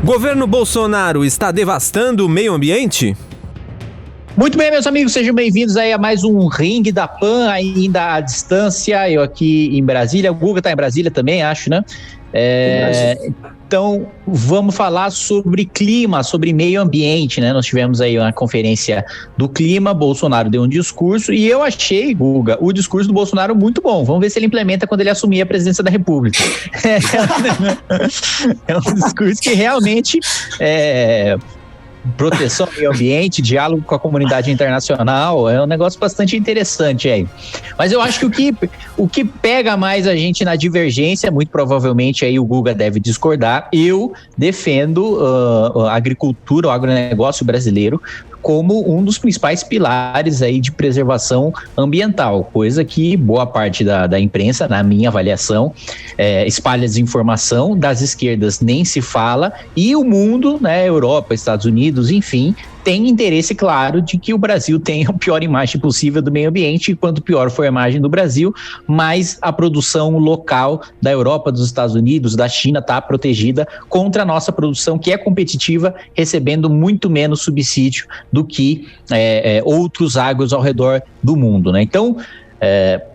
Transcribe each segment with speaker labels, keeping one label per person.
Speaker 1: Governo Bolsonaro está devastando o meio ambiente?
Speaker 2: Muito bem, meus amigos, sejam bem-vindos aí a mais um Ringue da Pan, ainda à distância, eu aqui em Brasília, o Guga está em Brasília também, acho, né? Então, vamos falar sobre clima, sobre meio ambiente, né? Nós tivemos aí uma conferência do clima, Bolsonaro deu um discurso e eu achei, Guga, o discurso do Bolsonaro muito bom. Vamos ver se ele implementa quando ele assumir a presidência da República. É um discurso que realmente proteção ao meio ambiente, diálogo com a comunidade internacional, é um negócio bastante interessante aí. Mas eu acho que o que pega mais a gente na divergência, muito provavelmente aí o Guga deve discordar, eu defendo a agricultura, o agronegócio brasileiro, como um dos principais pilares aí de preservação ambiental, coisa que boa parte da imprensa, na minha avaliação, espalha desinformação, das esquerdas nem se fala, e o mundo, né, Europa, Estados Unidos, enfim, tem interesse claro de que o Brasil tenha a pior imagem possível do meio ambiente, e quanto pior for a imagem do Brasil, mais a produção local da Europa, dos Estados Unidos, da China está protegida contra a nossa produção, que é competitiva, recebendo muito menos subsídio do que outros agros ao redor do mundo, né? Então,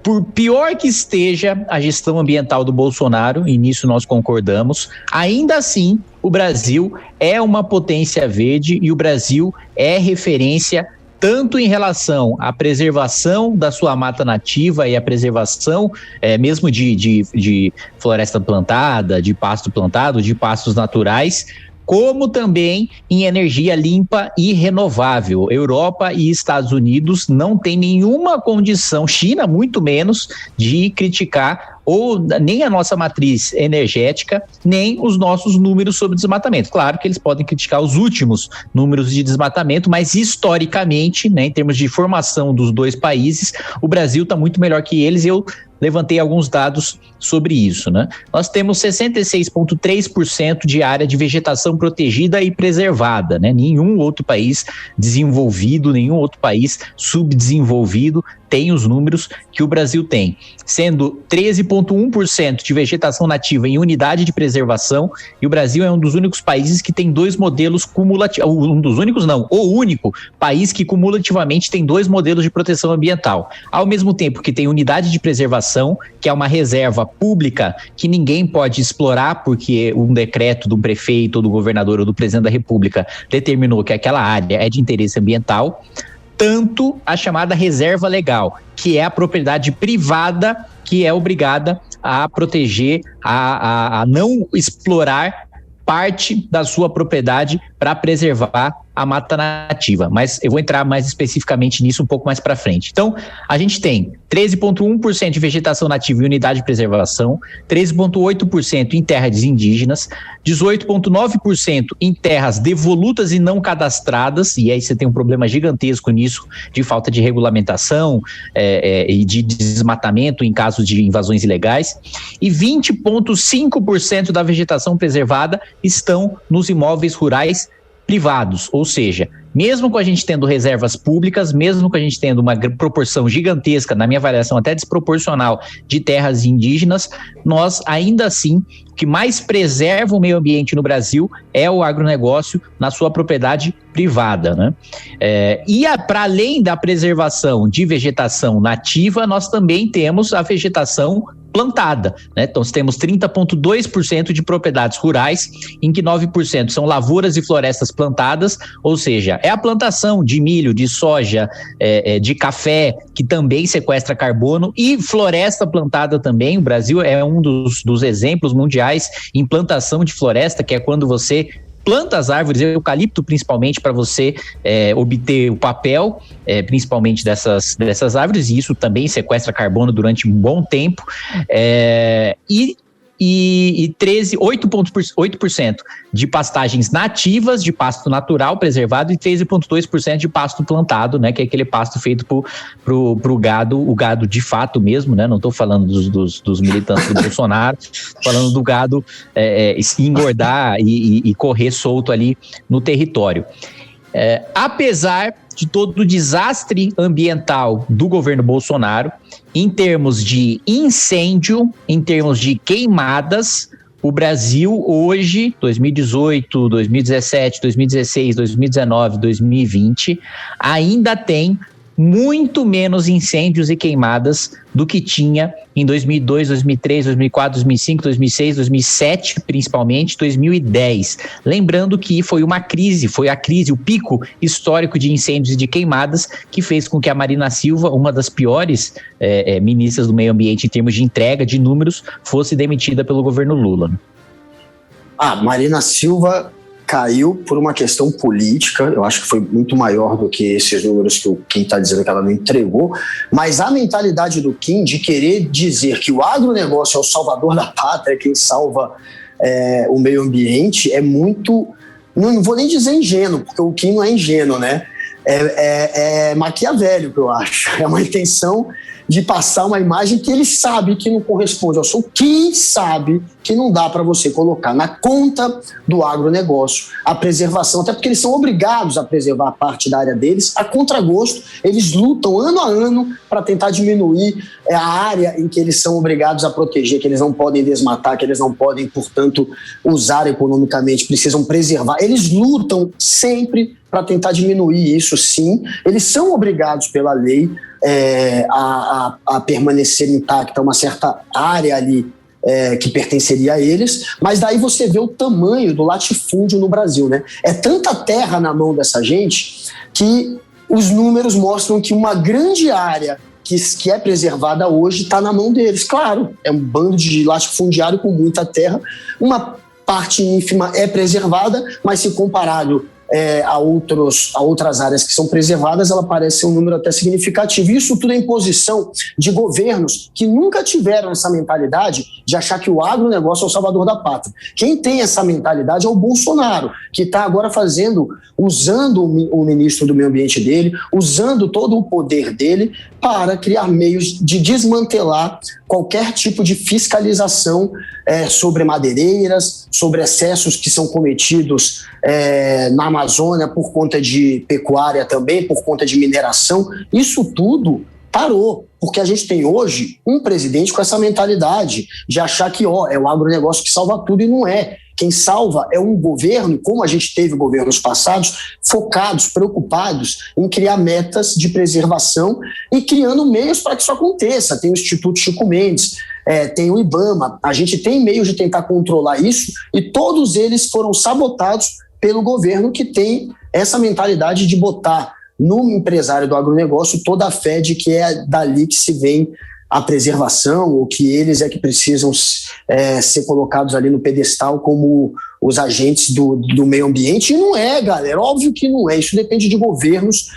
Speaker 2: por pior que esteja a gestão ambiental do Bolsonaro, e nisso nós concordamos, ainda assim o Brasil é uma potência verde e o Brasil é referência tanto em relação à preservação da sua mata nativa e a preservação mesmo de floresta plantada, de pasto plantado, de pastos naturais, como também em energia limpa e renovável. Europa e Estados Unidos não têm nenhuma condição, China muito menos, de criticar ou nem a nossa matriz energética, nem os nossos números sobre desmatamento. Claro que eles podem criticar os últimos números de desmatamento, mas historicamente, né, em termos de formação dos dois países, o Brasil está muito melhor que eles, e eu levantei alguns dados sobre isso, né? Nós temos 66,3% de área de vegetação protegida e preservada, né? Nenhum outro país desenvolvido, nenhum outro país subdesenvolvido tem os números que o Brasil tem, sendo 13,1% de vegetação nativa em unidade de preservação, e o Brasil é um dos únicos países que tem dois modelos cumulativos, o único país que cumulativamente tem dois modelos de proteção ambiental, ao mesmo tempo que tem unidade de preservação, que é uma reserva pública que ninguém pode explorar, porque um decreto do prefeito, ou do governador, ou do presidente da República determinou que aquela área é de interesse ambiental, tanto a chamada reserva legal, que é a propriedade privada que é obrigada a proteger, a não explorar parte da sua propriedade para preservar a mata nativa, mas eu vou entrar mais especificamente nisso um pouco mais para frente. Então, a gente tem 13,1% de vegetação nativa em unidade de preservação, 13,8% em terras indígenas, 18,9% em terras devolutas e não cadastradas, e aí você tem um problema gigantesco nisso, de falta de regulamentação e de desmatamento em caso de invasões ilegais, e 20,5% da vegetação preservada estão nos imóveis rurais privados, ou seja, mesmo com a gente tendo reservas públicas, mesmo com a gente tendo uma proporção gigantesca, na minha avaliação até desproporcional, de terras indígenas, nós ainda assim, o que mais preserva o meio ambiente no Brasil é o agronegócio na sua propriedade privada, né? Para além da preservação de vegetação nativa, nós também temos a vegetação plantada, né? Então, temos 30,2% de propriedades rurais, em que 9% são lavouras e florestas plantadas, ou seja, é a plantação de milho, de soja, de café, que também sequestra carbono, e floresta plantada também. O Brasil é um dos exemplos mundiais em plantação de floresta, que é quando você planta as árvores, eucalipto principalmente, para você obter o papel, principalmente dessas árvores, e isso também sequestra carbono durante um bom tempo, e 8% de pastagens nativas, de pasto natural preservado, e 13,2% de pasto plantado, né, que é aquele pasto feito pro gado, o gado de fato mesmo, né, não estou falando dos militantes do Bolsonaro, falando do gado engordar e correr solto ali no território. Apesar de todo o desastre ambiental do governo Bolsonaro, em termos de incêndio, em termos de queimadas, o Brasil hoje, 2018, 2017, 2016, 2019, 2020, ainda tem muito menos incêndios e queimadas do que tinha em 2002, 2003, 2004, 2005, 2006, 2007, principalmente 2010. Lembrando que foi a crise, o pico histórico de incêndios e de queimadas que fez com que a Marina Silva, uma das piores ministras do meio ambiente em termos de entrega de números, fosse demitida pelo governo Lula.
Speaker 3: Marina Silva caiu por uma questão política, eu acho que foi muito maior do que esses números que o Kim está dizendo que ela não entregou, mas a mentalidade do Kim de querer dizer que o agronegócio é o salvador da pátria, quem salva o meio ambiente, é muito, não vou nem dizer ingênuo, porque o Kim não é ingênuo, né? É maquiavélico, eu acho. É uma intenção de passar uma imagem que ele sabe que não corresponde ao seu. Quem sabe que não dá para você colocar na conta do agronegócio a preservação, até porque eles são obrigados a preservar a parte da área deles, a contragosto. Eles lutam ano a ano para tentar diminuir a área em que eles são obrigados a proteger, que eles não podem desmatar, que eles não podem, portanto, usar economicamente, precisam preservar. Eles lutam sempre para tentar diminuir isso, sim. Eles são obrigados pela lei a permanecer intacta uma certa área ali que pertenceria a eles, mas daí você vê o tamanho do latifúndio no Brasil, né? É tanta terra na mão dessa gente que os números mostram que uma grande área que é preservada hoje está na mão deles. Claro, é um bando de latifundiário com muita terra, uma parte ínfima é preservada, mas se comparado a outras áreas que são preservadas, ela parece ser um número até significativo. Isso tudo é imposição de governos que nunca tiveram essa mentalidade de achar que o agronegócio é o salvador da pátria. Quem tem essa mentalidade é o Bolsonaro, que está agora usando o ministro do meio ambiente dele, usando todo o poder dele para criar meios de desmantelar qualquer tipo de fiscalização sobre madeireiras, sobre excessos que são cometidos na Amazônia por conta de pecuária também, por conta de mineração. Isso tudo parou, porque a gente tem hoje um presidente com essa mentalidade de achar que é o agronegócio que salva tudo, e não é. Quem salva é um governo, como a gente teve governos passados, focados, preocupados em criar metas de preservação e criando meios para que isso aconteça. Tem o Instituto Chico Mendes, tem o IBAMA, a gente tem meios de tentar controlar isso, e todos eles foram sabotados pelo governo que tem essa mentalidade de botar no empresário do agronegócio toda a fé de que é dali que se vem a preservação, ou que eles que precisam ser colocados ali no pedestal como os agentes do meio ambiente. E não é, galera, óbvio que não é. Isso depende de governos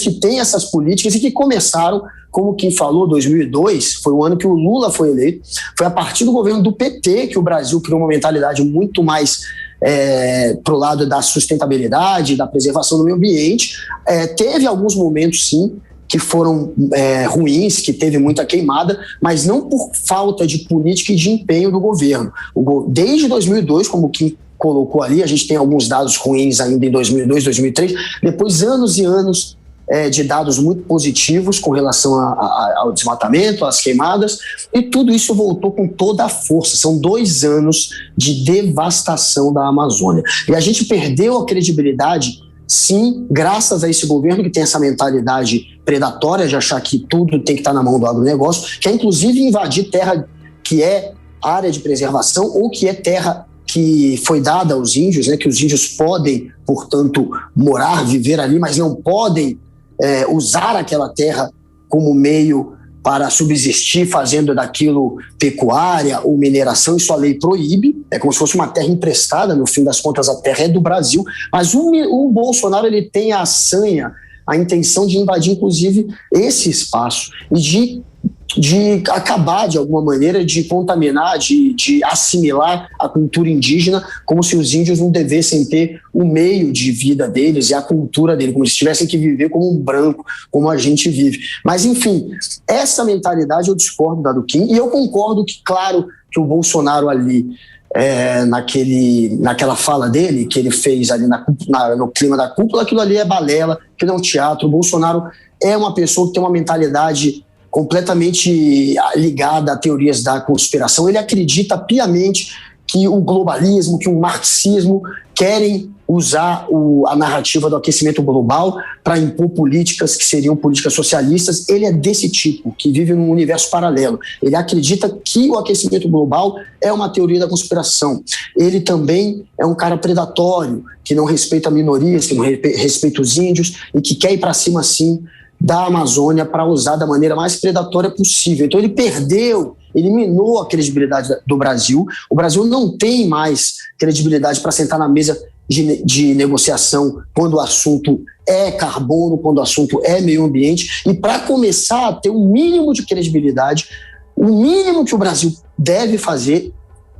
Speaker 3: que têm essas políticas e que começaram, como quem falou, 2002, foi o ano que o Lula foi eleito, foi a partir do governo do PT que o Brasil criou uma mentalidade muito mais para o lado da sustentabilidade, da preservação do meio ambiente. Teve alguns momentos, sim, que foram ruins, que teve muita queimada, mas não por falta de política e de empenho do governo. Desde 2002, como o Kim colocou ali, a gente tem alguns dados ruins ainda em 2002, 2003, depois anos e anos de dados muito positivos com relação ao desmatamento, às queimadas, e tudo isso voltou com toda a força. São 2 anos de devastação da Amazônia. E a gente perdeu a credibilidade, sim, graças a esse governo que tem essa mentalidade predatória de achar que tudo tem que estar na mão do agronegócio, que é inclusive invadir terra que é área de preservação ou que é terra que foi dada aos índios, né, que os índios podem, portanto, morar, viver ali, mas não podem usar aquela terra como meio para subsistir, fazendo daquilo pecuária ou mineração. Isso a lei proíbe, é como se fosse uma terra emprestada, no fim das contas a terra é do Brasil, mas o Bolsonaro ele tem a sanha, a intenção de invadir inclusive esse espaço e de acabar de alguma maneira, de contaminar, de assimilar a cultura indígena, como se os índios não devessem ter o meio de vida deles e a cultura deles, como se tivessem que viver como um branco, como a gente vive. Mas, enfim, essa mentalidade eu discordo da do Kim, e eu concordo que, claro, que o Bolsonaro ali, naquela fala dele, que ele fez ali no clima da cúpula, aquilo ali é balela, aquilo é um teatro. O Bolsonaro é uma pessoa que tem uma mentalidade completamente ligada a teorias da conspiração. Ele acredita piamente que o globalismo, que o marxismo querem usar a narrativa do aquecimento global para impor políticas que seriam políticas socialistas. Ele é desse tipo, que vive num universo paralelo. Ele acredita que o aquecimento global é uma teoria da conspiração. Ele também é um cara predatório, que não respeita minorias, que não respeita os índios e que quer ir para cima, sim, da Amazônia para usar da maneira mais predatória possível. Então ele minou a credibilidade do Brasil. O Brasil não tem mais credibilidade para sentar na mesa de negociação quando o assunto é carbono, quando o assunto é meio ambiente. E para começar a ter um mínimo de credibilidade, o mínimo que o Brasil deve fazer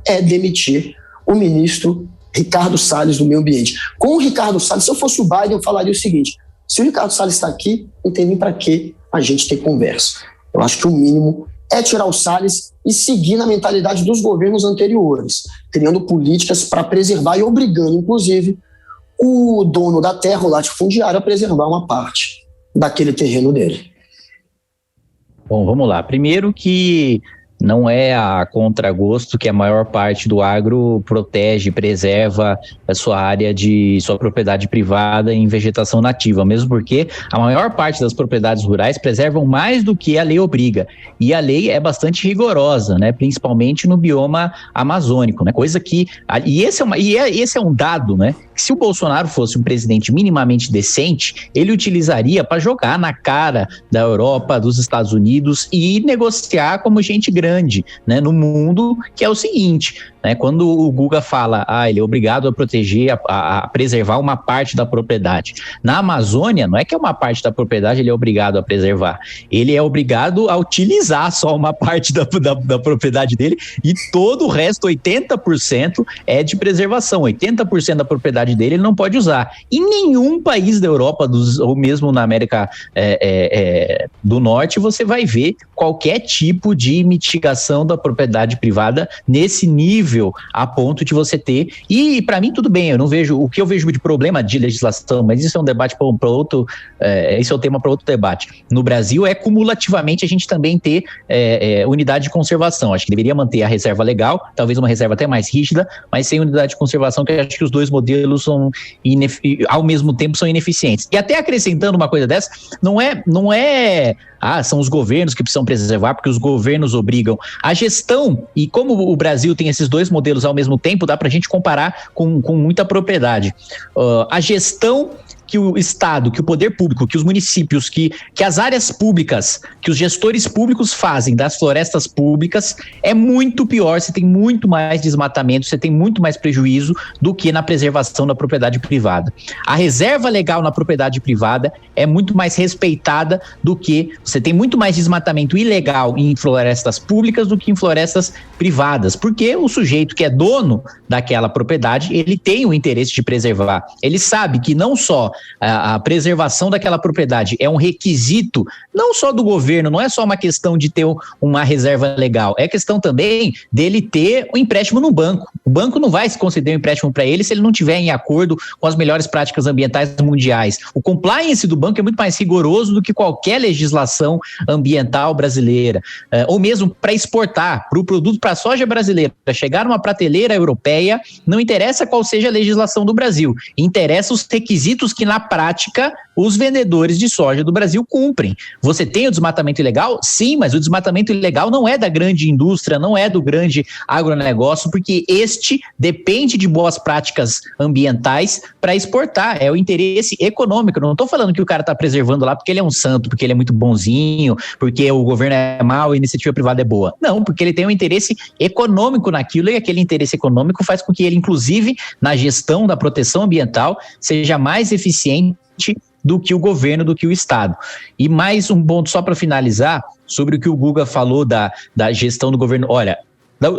Speaker 3: é demitir o ministro Ricardo Salles do Meio Ambiente. Com o Ricardo Salles, se eu fosse o Biden, eu falaria o seguinte: se o Ricardo Salles está aqui, não tem nem para que a gente ter conversa. Eu acho que o mínimo é tirar o Salles e seguir na mentalidade dos governos anteriores, criando políticas para preservar e obrigando, inclusive, o dono da terra, o latifundiário, a preservar uma parte daquele terreno dele.
Speaker 2: Bom, vamos lá. Primeiro que não é a contragosto que a maior parte do agro protege, preserva a sua área de sua propriedade privada em vegetação nativa, mesmo porque a maior parte das propriedades rurais preservam mais do que a lei obriga. E a lei é bastante rigorosa, né? Principalmente no bioma amazônico, né? Coisa que... esse é um dado, né? Que se o Bolsonaro fosse um presidente minimamente decente, ele utilizaria para jogar na cara da Europa, dos Estados Unidos e negociar como gente grande, né, no mundo, que é o seguinte, né, quando o Guga fala, ele é obrigado a proteger, a preservar uma parte da propriedade. Na Amazônia, não é que é uma parte da propriedade, ele é obrigado a preservar. Ele é obrigado a utilizar só uma parte da propriedade dele e todo o resto, 80%, é de preservação. 80% da propriedade dele ele não pode usar. Em nenhum país da Europa, ou mesmo na América do Norte, você vai ver qualquer tipo de mitigação da propriedade privada nesse nível, a ponto de você ter. E para mim tudo bem, eu não vejo o que eu vejo de problema de legislação, mas isso é um debate para outro, esse é o tema para outro debate. No Brasil é cumulativamente a gente também ter unidade de conservação. Acho que deveria manter a reserva legal, talvez uma reserva até mais rígida, mas sem unidade de conservação, que eu acho que os dois modelos ao mesmo tempo são ineficientes. E até acrescentando uma coisa dessa, não é são os governos que precisam preservar porque os governos obrigam. A gestão, e como o Brasil tem esses dois modelos ao mesmo tempo, dá para a gente comparar com muita propriedade. A gestão que o Estado, que o poder público, que os municípios, que as áreas públicas, que os gestores públicos fazem das florestas públicas é muito pior, você tem muito mais desmatamento, você tem muito mais prejuízo do que na preservação da propriedade privada. A reserva legal na propriedade privada é muito mais respeitada do que você tem muito mais desmatamento ilegal em florestas públicas do que em florestas privadas, porque o sujeito que é dono daquela propriedade, ele tem o interesse de preservar, ele sabe que não só a preservação daquela propriedade é um requisito, não só do governo, não é só uma questão de ter uma reserva legal, é questão também dele ter um empréstimo no banco. O banco não vai se conceder um empréstimo para ele se ele não tiver em acordo com as melhores práticas ambientais mundiais. O compliance do banco é muito mais rigoroso do que qualquer legislação ambiental brasileira, ou mesmo para exportar, para o produto, para a soja brasileira, para chegar numa prateleira europeia, não interessa qual seja a legislação do Brasil, interessa os requisitos que na prática os vendedores de soja do Brasil cumprem. Você tem o desmatamento ilegal? Sim, mas o desmatamento ilegal não é da grande indústria, não é do grande agronegócio, porque este depende de boas práticas ambientais para exportar, é o interesse econômico. Eu não estou falando que o cara está preservando lá porque ele é um santo, porque ele é muito bonzinho, porque o governo é mau e a iniciativa privada é boa. Não, porque ele tem um interesse econômico naquilo e aquele interesse econômico faz com que ele, inclusive, na gestão da proteção ambiental, seja mais eficiente do que o governo, do que o Estado. E mais um ponto só para finalizar, sobre o que o Guga falou da gestão do governo. Olha,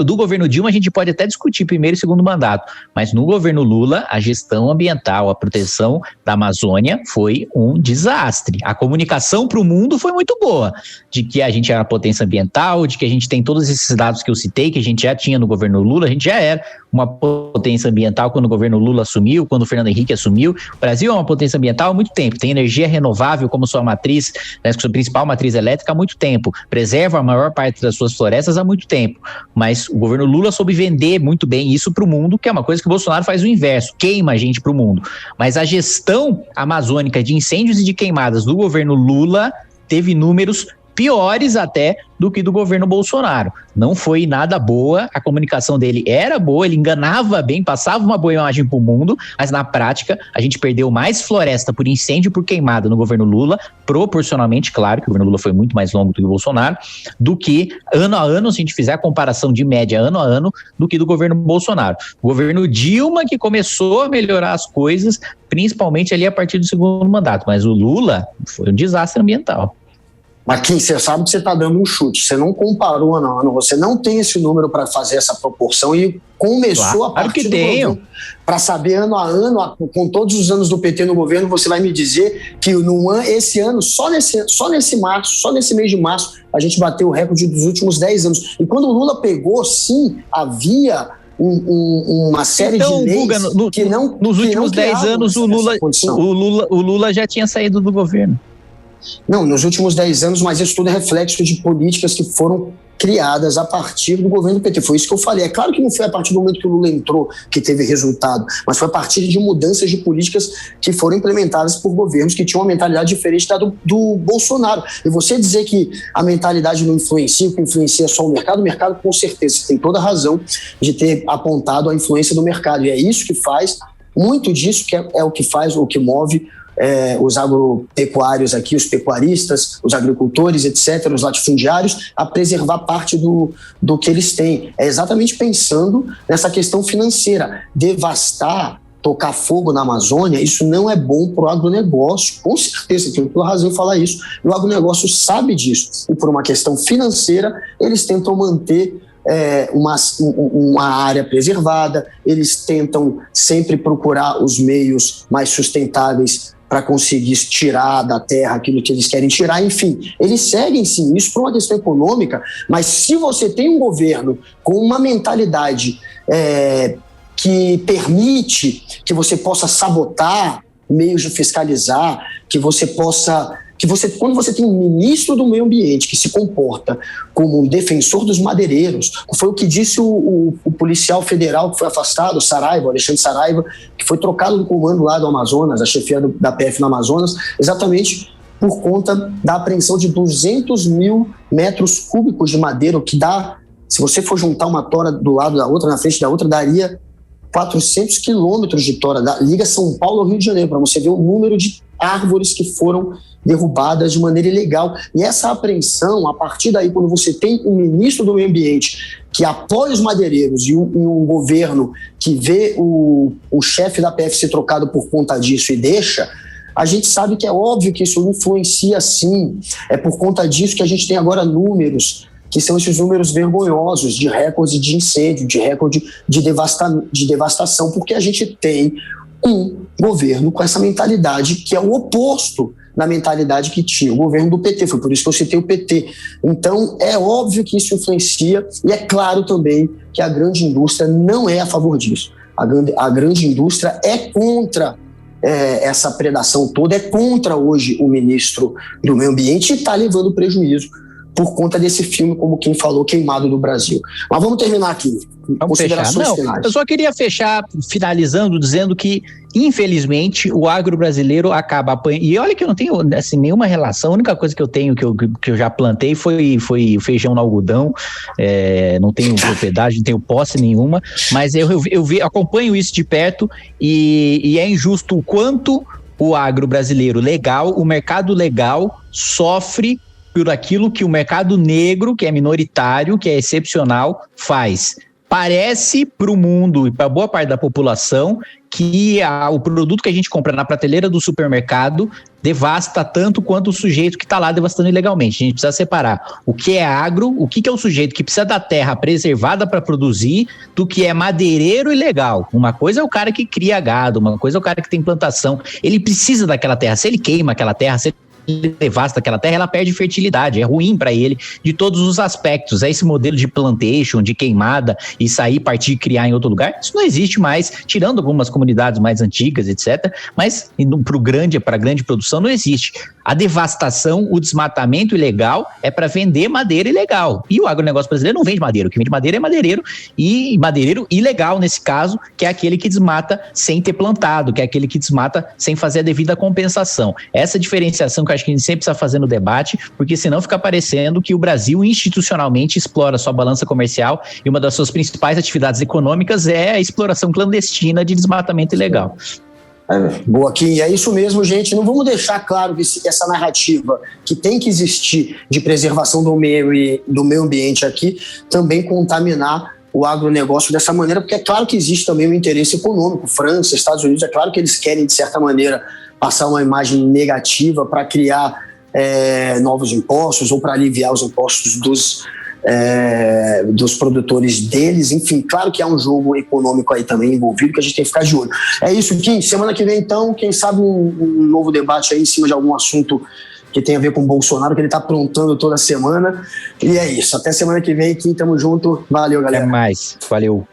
Speaker 2: do governo Dilma a gente pode até discutir primeiro e segundo mandato, mas no governo Lula a gestão ambiental, a proteção da Amazônia foi um desastre. A comunicação para o mundo foi muito boa, de que a gente era potência ambiental, de que a gente tem todos esses dados que eu citei, que a gente já tinha no governo Lula, a gente já era uma potência ambiental quando o governo Lula assumiu, quando o Fernando Henrique assumiu. O Brasil é uma potência ambiental há muito tempo, tem energia renovável como sua matriz, sua principal matriz elétrica há muito tempo, preserva a maior parte das suas florestas há muito tempo, mas o governo Lula soube vender muito bem isso para o mundo, que é uma coisa que o Bolsonaro faz o inverso, queima a gente para o mundo. Mas a gestão amazônica de incêndios e de queimadas do governo Lula teve números piores até do que do governo Bolsonaro. Não foi nada boa, a comunicação dele era boa, ele enganava bem, passava uma boa imagem para o mundo, mas na prática a gente perdeu mais floresta por incêndio e por queimada no governo Lula, proporcionalmente, claro que o governo Lula foi muito mais longo do que o Bolsonaro, do que ano a ano, se a gente fizer a comparação de média ano a ano, do que do governo Bolsonaro. O governo Dilma que começou a melhorar as coisas, principalmente ali a partir do segundo mandato, mas o Lula foi um desastre ambiental.
Speaker 3: Mas Kim, você sabe que você está dando um chute, você não comparou ano a ano, você não tem esse número para fazer essa proporção e começou a partir do governo. Para saber ano a ano, com todos os anos do PT no governo, você vai me dizer que esse ano, só nesse mês de março, a gente bateu o recorde dos últimos 10 anos. E quando o Lula pegou, sim, havia uma série de leis
Speaker 2: Guga,
Speaker 3: que não...
Speaker 2: Nos últimos 10 anos, o Lula já tinha saído do governo.
Speaker 3: Não, nos últimos 10 anos, mas isso tudo é reflexo de políticas que foram criadas a partir do governo do PT. Foi isso que eu falei. É claro que não foi a partir do momento que o Lula entrou que teve resultado, mas foi a partir de mudanças de políticas que foram implementadas por governos que tinham uma mentalidade diferente da do Bolsonaro. E você dizer que a mentalidade não influencia, que influencia só o mercado com certeza, você tem toda a razão de ter apontado a influência do mercado. E é isso que faz, muito disso que é o que faz, o que move os agropecuários aqui, os pecuaristas, os agricultores, etc., os latifundiários, a preservar parte do que eles têm. É exatamente pensando nessa questão financeira. Devastar, tocar fogo na Amazônia, isso não é bom para o agronegócio, com certeza, tenho toda razão em falar isso. E o agronegócio sabe disso. E por uma questão financeira, eles tentam manter uma área preservada, eles tentam sempre procurar os meios mais sustentáveis para conseguir tirar da terra aquilo que eles querem tirar, enfim, eles seguem sim isso por uma questão econômica, mas se você tem um governo com uma mentalidade que permite que você possa sabotar meios de fiscalizar, quando você tem um ministro do meio ambiente que se comporta como um defensor dos madeireiros, foi o que disse o policial federal que foi afastado, o Alexandre Saraiva, que foi trocado do comando lá do Amazonas, a chefia da PF no Amazonas, exatamente por conta da apreensão de 200 mil metros cúbicos de madeira, o que dá, se você for juntar uma tora do lado da outra, na frente da outra, daria 400 quilômetros de tora, liga São Paulo ao Rio de Janeiro, para você ver o número de árvores que foram derrubadas de maneira ilegal. E essa apreensão, a partir daí, quando você tem um ministro do meio ambiente que apoia os madeireiros e um governo que vê o chefe da PF ser trocado por conta disso e deixa, a gente sabe que é óbvio que isso influencia sim. É por conta disso que a gente tem agora números que são esses números vergonhosos de recorde de incêndio, de recorde de devastação, porque a gente tem um governo com essa mentalidade que é o oposto da mentalidade que tinha o governo do PT, foi por isso que eu citei o PT. Então, é óbvio que isso influencia e é claro também que a grande indústria não é a favor disso. A grande indústria é contra essa predação toda, é contra hoje o ministro do Meio Ambiente e está levando prejuízo por conta desse filme, como quem falou, Queimado do Brasil. Mas vamos terminar aqui.
Speaker 2: Vamos fechar. Não, eu só queria fechar, finalizando, dizendo que, infelizmente, o agro brasileiro acaba apanhando. E olha que eu não tenho assim, nenhuma relação, a única coisa que eu tenho, que eu já plantei, foi feijão no algodão, não tenho propriedade, não tenho posse nenhuma, mas eu acompanho isso de perto e é injusto o quanto o agro brasileiro legal, o mercado legal, sofre por aquilo que o mercado negro, que é minoritário, que é excepcional, faz. Parece para o mundo e para boa parte da população que o produto que a gente compra na prateleira do supermercado devasta tanto quanto o sujeito que está lá devastando ilegalmente. A gente precisa separar o que é agro, o que é o sujeito que precisa da terra preservada para produzir, do que é madeireiro ilegal. Uma coisa é o cara que cria gado, uma coisa é o cara que tem plantação. Ele precisa daquela terra. Se ele queima aquela terra, se devasta aquela terra, ela perde fertilidade, é ruim para ele de todos os aspectos. É esse modelo de plantation, de queimada e sair, partir e criar em outro lugar, isso não existe mais, tirando algumas comunidades mais antigas, etc. Mas para a grande produção não existe. A devastação, o desmatamento ilegal é para vender madeira ilegal. E o agronegócio brasileiro não vende madeira. O que vende madeira é madeireiro, e madeireiro ilegal nesse caso, que é aquele que desmata sem ter plantado, que é aquele que desmata sem fazer a devida compensação. Essa diferenciação que eu acho que a gente sempre precisa fazer no debate, porque senão fica parecendo que o Brasil institucionalmente explora sua balança comercial e uma das suas principais atividades econômicas é a exploração clandestina de desmatamento ilegal.
Speaker 3: Boa, Kim, é isso mesmo, gente. Não vamos deixar claro que essa narrativa que tem que existir de preservação do meio ambiente aqui também contaminar o agronegócio dessa maneira, porque é claro que existe também um interesse econômico. França, Estados Unidos, é claro que eles querem, de certa maneira, passar uma imagem negativa para criar novos impostos ou para aliviar os impostos dos produtores deles. Enfim, claro que há um jogo econômico aí também envolvido que a gente tem que ficar de olho. É isso, Kim. Semana que vem, então, quem sabe um novo debate aí em cima de algum assunto que tem a ver com o Bolsonaro, que ele está aprontando toda semana. E é isso. Até semana que vem, Kim. Tamo junto. Valeu, galera.
Speaker 2: Até mais. Valeu.